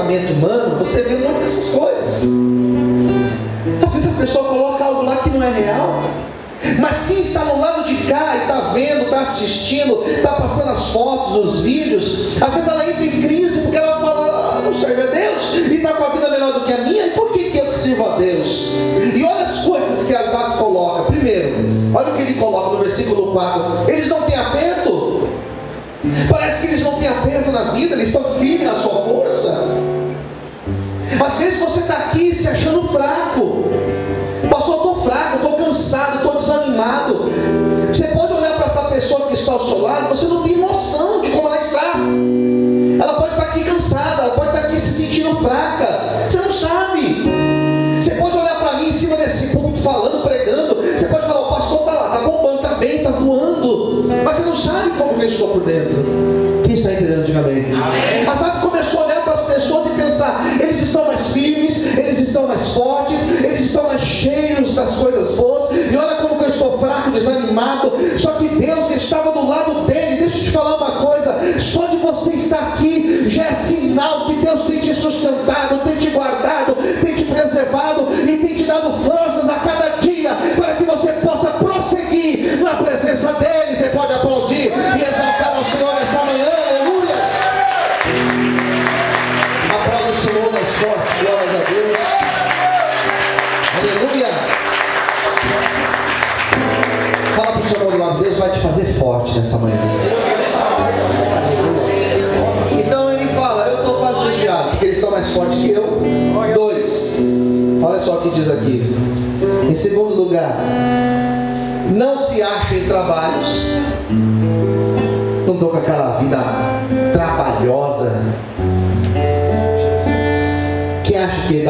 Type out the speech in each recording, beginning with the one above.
comportamento humano, você vê muitas dessas coisas. Às vezes a pessoa coloca algo lá que não é real, mas quem está no lado de cá e está vendo, está assistindo, está passando as fotos, os vídeos, às vezes ela entra em crise porque ela fala, não serve a Deus, e está com a vida melhor do que a minha, e por que eu sirvo a Deus? E olha as coisas que Asaf coloca. Primeiro, olha o que ele coloca no versículo 4, eles não têm aperto. Parece que eles não têm aperto na vida, eles estão firmes na sua força. Às vezes você está aqui se achando fraco. Pastor, eu estou fraco, eu estou cansado, estou desanimado. Você pode olhar para essa pessoa que está ao seu lado, você não tem noção de como ela está. Ela pode estar aqui cansada, ela pode estar aqui se sentindo fraca. Você não sabe. Você pode olhar para mim em cima desse púlpito falando, pregando. Você pode falar, o pastor está lá, está bombando, está bem, está voando. Mas você não sabe como eu estou por dentro. Quem está entendendo, diga amém. Asaf começou a olhar para as pessoas e pensar, eles estão mais firmes, eles estão mais fortes, eles estão mais cheios das coisas boas, e olha como que eu estou fraco, desanimado. Só que Deus estava do lado dele. Deixa eu te falar uma coisa, só de você estar aqui já é sinal que Deus tem te sustentado, tem te guardado, tem te preservado e tem te dado forças a cada dia para que você possa prosseguir na presença dele. Você pode aplaudir e exaltar ao Senhor essa manhã. Aleluia. Aplauda o Senhor mais forte. Glórias a Deus. Aleluia. Fala para o Senhor do lado, Deus vai te fazer forte nessa manhã. Então ele fala, eu estou quase desviado, porque eles estão mais fortes que eu. 2, olha só o que diz aqui. Em segundo lugar, não se acha em trabalhos. Não estou com aquela vida trabalhosa. Quem acha que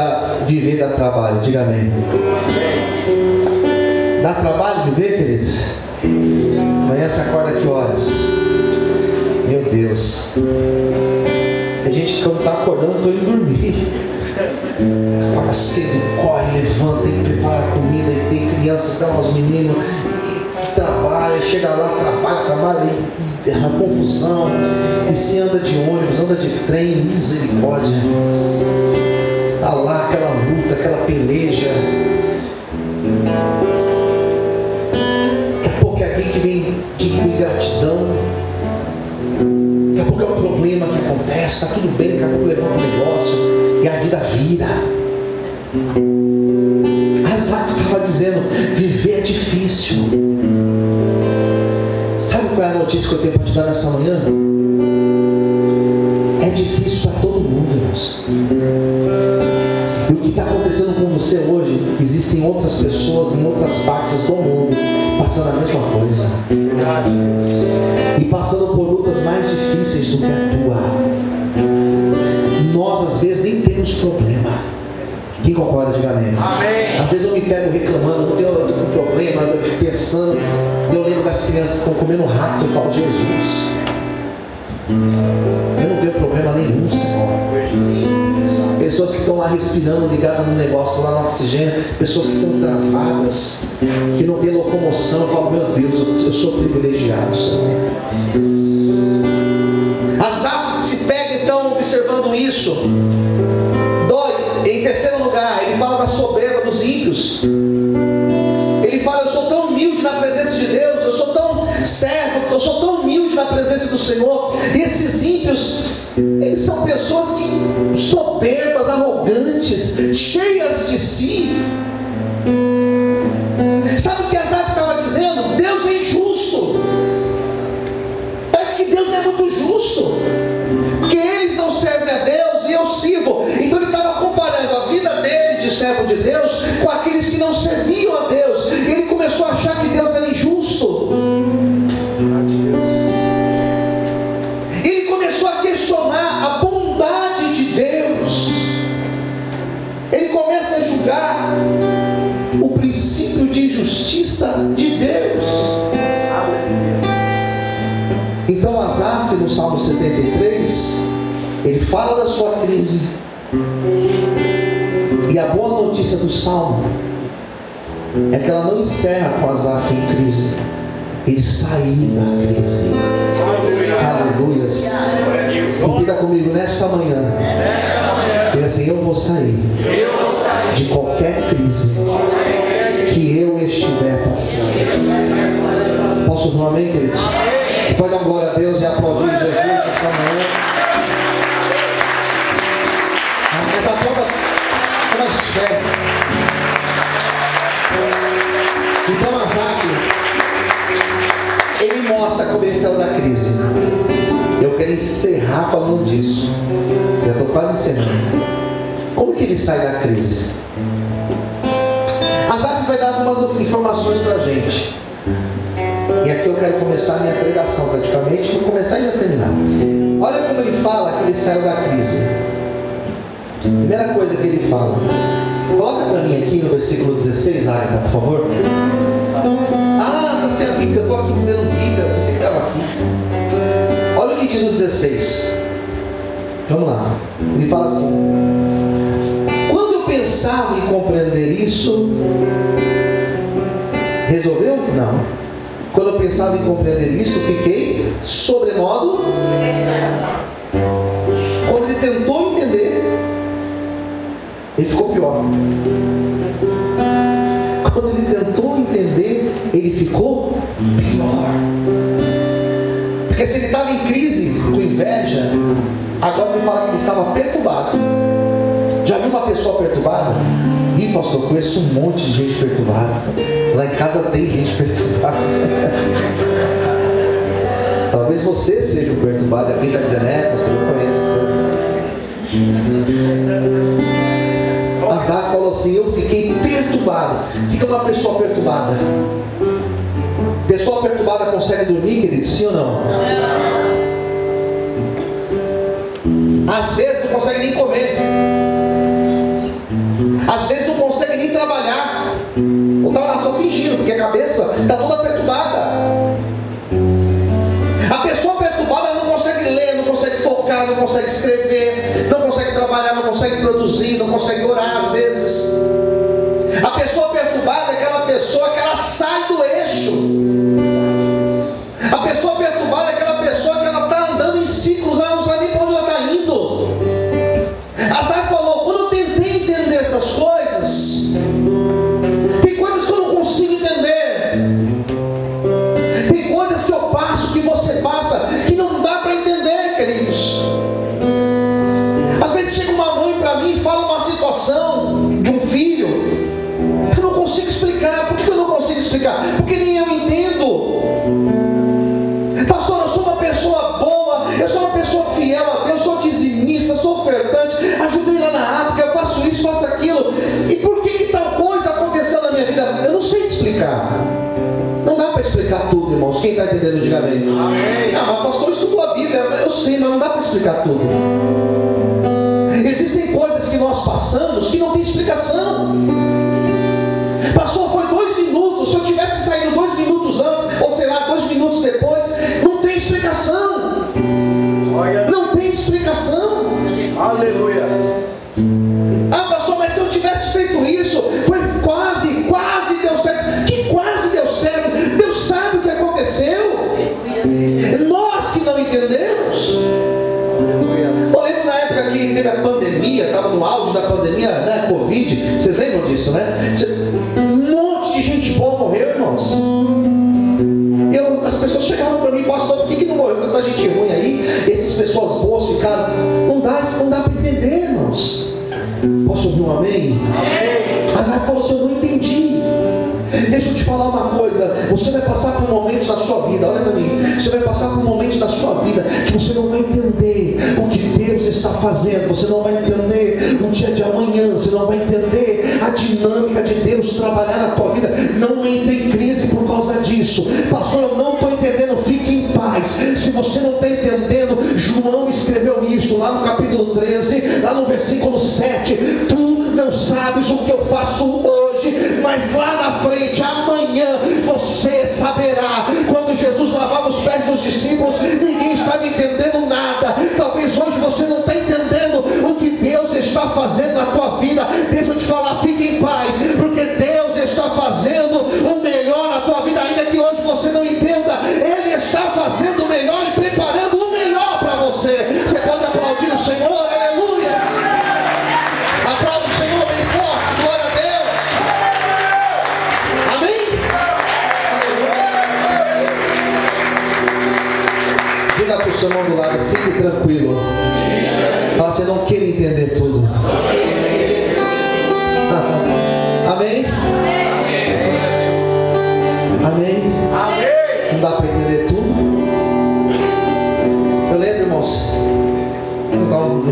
viver dá trabalho? Diga amém. Dá trabalho viver, queridos? Amanhã você acorda que horas? Meu Deus. Tem gente que quando está acordando, estou indo dormir. Acorda cedo, corre, levanta, tem que preparar comida, e tem crianças, dá aos meninos, e trabalha, chega lá, trabalha, e é uma confusão. E se anda de ônibus, anda de trem, misericórdia. Está lá aquela luta, aquela peleja. Daqui a pouco é alguém que vem de ingratidão. Daqui a pouco é um problema que acontece, está tudo bem, daqui a pouco levanta um negócio e a vida vira. Asaf estava dizendo, viver é difícil. Sabe qual é a notícia que eu tenho para te dar nessa manhã? É difícil para todo mundo, irmãos. E o que está acontecendo com você hoje, existem outras pessoas em outras partes do mundo passando a mesma coisa. E passando por lutas mais difíceis do que a tua. Nós às vezes nem temos problema. Quem concorda, diga amém. Às vezes eu me pego reclamando, eu estou com problema, eu fico pensando, eu lembro das crianças que estão comendo rato, eu falo, Jesus, eu não tenho problema nenhum, Senhor. Pessoas que estão lá respirando, ligadas no negócio lá no oxigênio, pessoas que estão travadas, que não têm locomoção, eu falo, meu Deus, eu sou privilegiado, Senhor. Asaf se pega então observando isso. Em terceiro lugar, ele fala da soberba dos ímpios. Ele fala, eu sou tão humilde na presença de Deus, eu sou tão servo, eu sou tão humilde na presença do Senhor. E esses ímpios, eles são pessoas que, soberbas, arrogantes, cheias de si. Sabe o que Asaf estava dizendo? Deus é injusto. Parece que Deus não é muito justo, porque eles não servem a Deus e eu sirvo. Então ele estava comparando a vida dele de servo de Deus com aqueles que não serviam a Deus. E ele começou a achar que Deus era injusto. Ele começou a questionar a bondade de Deus. Ele começa a julgar o princípio de justiça de Deus. Então Asaf, no Salmo 73, ele fala da sua crise. E a boa notícia do Salmo é que ela não encerra com Asaf em crise. Ele saiu da crise. Aleluia. Repita comigo nesta manhã. assim: eu vou sair de qualquer crise que eu estiver passando. Posso ouvir um amém, queridos? Você pode dar glória a Deus e aplaudir Jesus essa manhã. Mas aplauda com mais fé. Então Azafe, ele mostra como ele saiu da crise. Eu quero encerrar falando disso. Já estou quase encerrando. Como que ele sai da crise? Azafe vai dar algumas informações para a gente. E aqui eu quero começar a minha pregação praticamente. Vou começar e já terminar. Olha como ele fala que ele saiu da crise. Primeira coisa que ele fala. Coloca para mim aqui no versículo 16, Agatha, por favor. Ah, está sem a Bíblia. Eu estou aqui dizendo Bíblia. Eu pensei que estava aqui. Olha o que diz o 16. Vamos lá. Ele fala assim: quando eu pensava em compreender isso, resolveu? Não. Quando eu pensava em compreender isso, fiquei sobremodo. Quando ele tentou entender, ele ficou pior. Quando ele tentou entender, ele ficou pior. Porque se ele estava em crise, com inveja, agora ele fala que ele estava perturbado. Já viu uma pessoa perturbada? Ih, pastor, eu conheço um monte de gente perturbada. Lá em casa tem gente perturbada. Talvez você seja o perturbado. Alguém está dizendo: você não conhece. Azafe falou assim: eu fiquei perturbado. O que é uma pessoa perturbada? Pessoa perturbada consegue dormir, querido? Sim ou não? Às vezes não consegue nem comer. Às vezes não consegue nem trabalhar. Ou está lá só fingindo, porque a cabeça está toda perturbada. A pessoa perturbada não consegue ler, não consegue focar, não consegue escrever, não consegue trabalhar, não consegue produzir, não consegue orar às vezes. A pessoa perturbada é aquela pessoa que ela sai do eixo. A pessoa perturbada é aquela pessoa que ela está andando em ciclos, ela não sabe para onde ela está indo. Azafe falou: quando eu tentei entender essas coisas, tem coisas que eu não consigo entender. Tem coisas que eu passo, que você passa, que não dá para entender, queridos. Às vezes chega uma mãe para mim e fala uma situação de um filho. Eu não consigo explicar. Por que eu não consigo explicar? Porque nem eu entendo. Pastor, eu sou uma pessoa boa, eu sou uma pessoa fiel a Deus, sou dizimista, sou ofertante, ajudei lá na África, eu faço isso, faço aquilo. E por que tal coisa aconteceu na minha vida? Eu não sei explicar. Não dá para explicar tudo, irmãos. Quem está entendendo, diga amém. Ah, mas pastor, estudou a Bíblia. Eu sei, mas não dá para explicar tudo. Existem coisas que nós passamos que não tem explicação. Pastor, foi 2 minutos. Se eu tivesse saído 2 minutos antes, ou sei lá, 2 minutos depois, não tem explicação. Não tem explicação. Aleluia. Ah, pastor, mas se eu tivesse feito isso, foi quase deu certo. Que quase deu certo? Deus sabe o que aconteceu. Nós que não entendemos. Eu lembro na época que teve a pandemia, estava no auge da pandemia, né, Covid. Vocês lembram disso, né? Um monte de gente boa morreu, irmãos. As pessoas chegavam para mim: pastor, por que não morreu tanta gente ruim aí? Essas pessoas boas ficaram. Não dá para entender, irmãos. Posso ouvir um amém? Mas aí falou assim: eu não entendi. Deixa eu te falar uma coisa. Você vai passar por momentos na sua vida, olha para mim. Você vai passar por momentos na sua vida que você não vai entender o que Deus está fazendo. Você não vai entender o dia de amanhã. Você não vai entender a dinâmica de Deus trabalhar na tua vida. Não entre em crise por causa disso. Pastor, eu não estou entendendo. Fique em paz. Se você não está entendendo, João escreveu isso lá no capítulo 13, lá no versículo 7. Tu não sabes o que eu faço hoje, mas lá na frente, amanhã, você saberá. Quando Jesus lavava os pés dos discípulos, ninguém estava entendendo nada. Talvez hoje você não está entendendo o que Deus está fazendo na tua vida. Deixa eu te falar, fique em paz, porque Deus está fazendo o melhor na tua vida, ainda que hoje você não entenda. Ele está fazendo o melhor e preparando o melhor para você. Você pode aplaudir o Senhor, aleluia.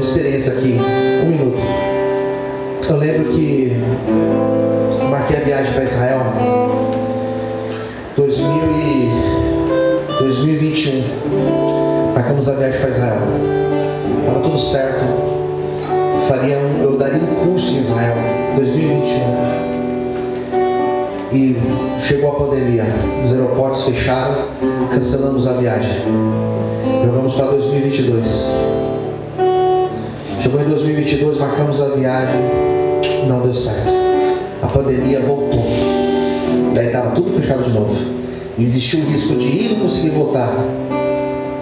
experiência aqui, 1 minuto. Eu lembro que eu marquei a viagem para Israel 2021. Marcamos a viagem para Israel. Estava tudo certo. Eu daria um curso em Israel 2021. E chegou a pandemia, os aeroportos fecharam, cancelamos a viagem. Jogamos para 2022. Chegou em 2022, marcamos a viagem, não deu certo. A pandemia voltou. Daí estava tudo fechado de novo. E existiu o risco de ir e não conseguir voltar.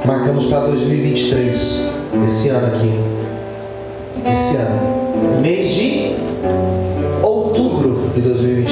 Marcamos para 2023, esse ano aqui. Esse ano, mês de outubro de 2023.